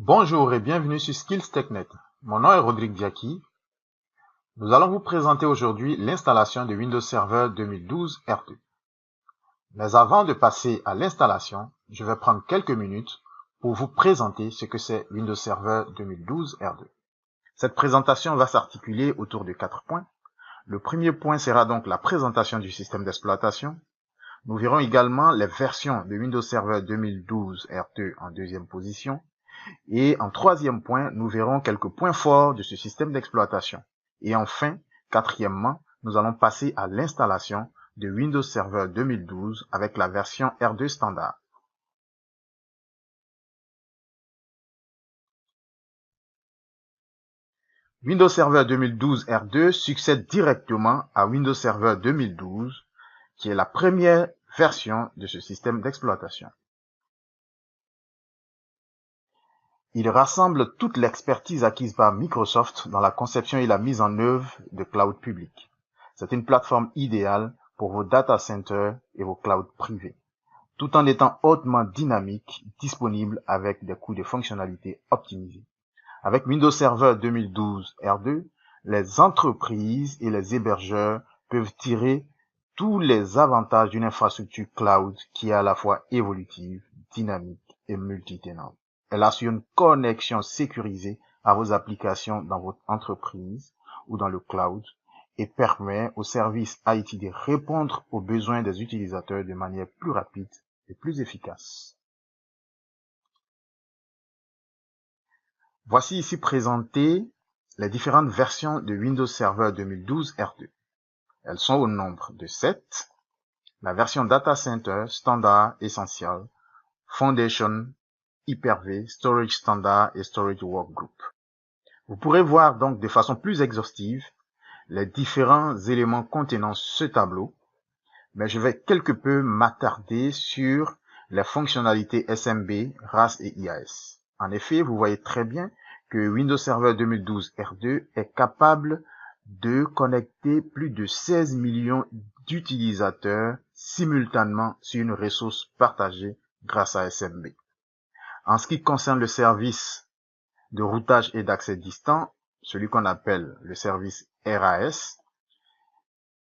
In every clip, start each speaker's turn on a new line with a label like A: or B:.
A: Bonjour et bienvenue sur Skills TechNet. Mon nom est Rodrigue Diaki. Nous allons vous présenter aujourd'hui l'installation de Windows Server 2012 R2. Mais avant de passer à l'installation, je vais prendre quelques minutes pour vous présenter ce que c'est Windows Server 2012 R2. Cette présentation va s'articuler autour de 4 points. Le premier point sera donc la présentation du système d'exploitation. Nous verrons également les versions de Windows Server 2012 R2 en deuxième position. Et en troisième point, nous verrons quelques points forts de ce système d'exploitation. Et enfin, quatrièmement, nous allons passer à l'installation de Windows Server 2012 avec la version R2 standard. Windows Server 2012 R2 succède directement à Windows Server 2012, qui est la première version de ce système d'exploitation. Il rassemble toute l'expertise acquise par Microsoft dans la conception et la mise en œuvre de cloud public. C'est une plateforme idéale pour vos data centers et vos clouds privés, tout en étant hautement dynamique, disponible avec des coûts de fonctionnalité optimisés. Avec Windows Server 2012 R2, les entreprises et les hébergeurs peuvent tirer tous les avantages d'une infrastructure cloud qui est à la fois évolutive, dynamique et multitenante. Elle assure une connexion sécurisée à vos applications dans votre entreprise ou dans le cloud et permet aux services IT de répondre aux besoins des utilisateurs de manière plus rapide et plus efficace. Voici ici présentées les différentes versions de Windows Server 2012 R2. Elles sont au nombre de 7. La version Data Center, Standard, Essential, Foundation, Hyper-V, Storage Standard et Storage Workgroup. Vous pourrez voir donc de façon plus exhaustive les différents éléments contenant ce tableau, mais je vais quelque peu m'attarder sur les fonctionnalités SMB, RAS et IAS. En effet, vous voyez très bien que Windows Server 2012 R2 est capable de connecter plus de 16 millions d'utilisateurs simultanément sur une ressource partagée grâce à SMB. En ce qui concerne le service de routage et d'accès distant, celui qu'on appelle le service RAS,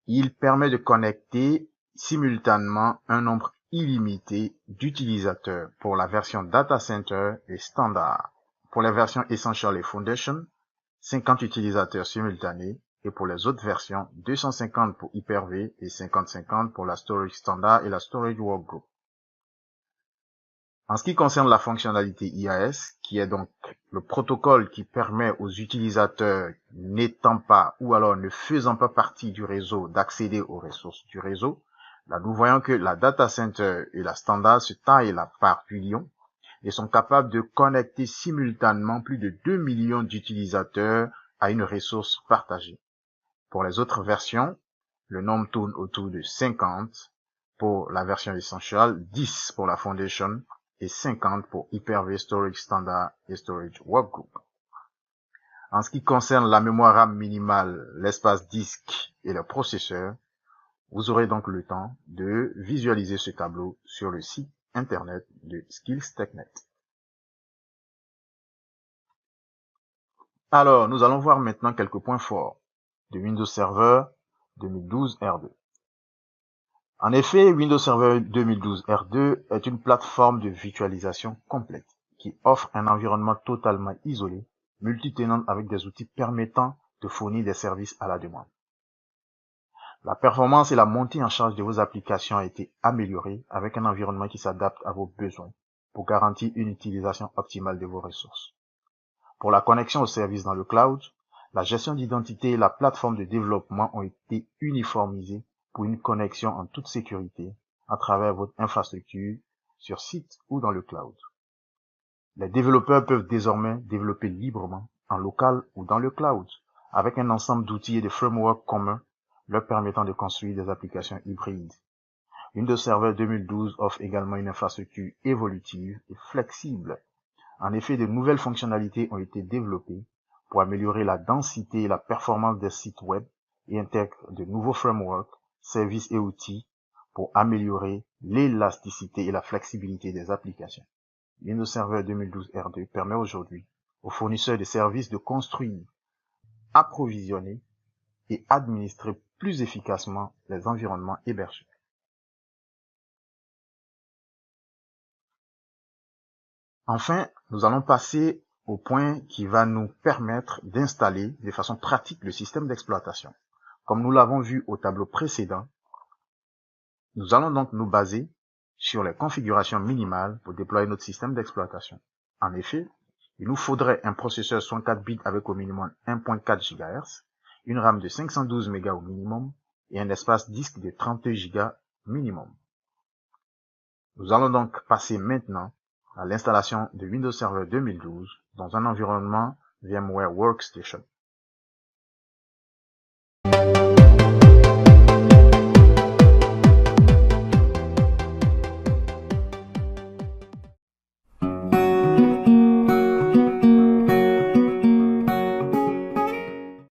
A: il permet de connecter simultanément un nombre illimité d'utilisateurs pour la version Data Center et Standard. Pour les versions Essential et Foundation, 50 utilisateurs simultanés, et pour les autres versions, 250 pour Hyper-V et 50-50 pour la Storage Standard et la Storage Workgroup. En ce qui concerne la fonctionnalité IAS, qui est donc le protocole qui permet aux utilisateurs n'étant pas ou alors ne faisant pas partie du réseau d'accéder aux ressources du réseau, là nous voyons que la Data Center et la Standard se taillent la part du lion et sont capables de connecter simultanément plus de 2 millions d'utilisateurs à une ressource partagée. Pour les autres versions, le nombre tourne autour de 50 pour la version Essential, 10 pour la Foundation, et 50 pour Hyper-V, Storage Standard et Storage Workgroup. En ce qui concerne la mémoire RAM minimale, l'espace disque et le processeur, vous aurez donc le temps de visualiser ce tableau sur le site internet de Skills TechNet. Alors, nous allons voir maintenant quelques points forts de Windows Server 2012 R2. En effet, Windows Server 2012 R2 est une plateforme de virtualisation complète qui offre un environnement totalement isolé, multitenant avec des outils permettant de fournir des services à la demande. La performance et la montée en charge de vos applications a été améliorée avec un environnement qui s'adapte à vos besoins pour garantir une utilisation optimale de vos ressources. Pour la connexion aux services dans le cloud, la gestion d'identité et la plateforme de développement ont été uniformisées pour une connexion en toute sécurité à travers votre infrastructure sur site ou dans le cloud. Les développeurs peuvent désormais développer librement en local ou dans le cloud avec un ensemble d'outils et de frameworks communs leur permettant de construire des applications hybrides. Windows Server 2012 offre également une infrastructure évolutive et flexible. En effet, de nouvelles fonctionnalités ont été développées pour améliorer la densité et la performance des sites web et intègre de nouveaux frameworks, services et outils pour améliorer l'élasticité et la flexibilité des applications. Windows Server 2012 R2 permet aujourd'hui aux fournisseurs de services de construire, approvisionner et administrer plus efficacement les environnements hébergés. Enfin, nous allons passer au point qui va nous permettre d'installer de façon pratique le système d'exploitation. Comme nous l'avons vu au tableau précédent, nous allons donc nous baser sur les configurations minimales pour déployer notre système d'exploitation. En effet, il nous faudrait un processeur 64 bits avec au minimum 1.4 GHz, une RAM de 512 MB au minimum et un espace disque de 32 Go minimum. Nous allons donc passer maintenant à l'installation de Windows Server 2012 dans un environnement VMware Workstation.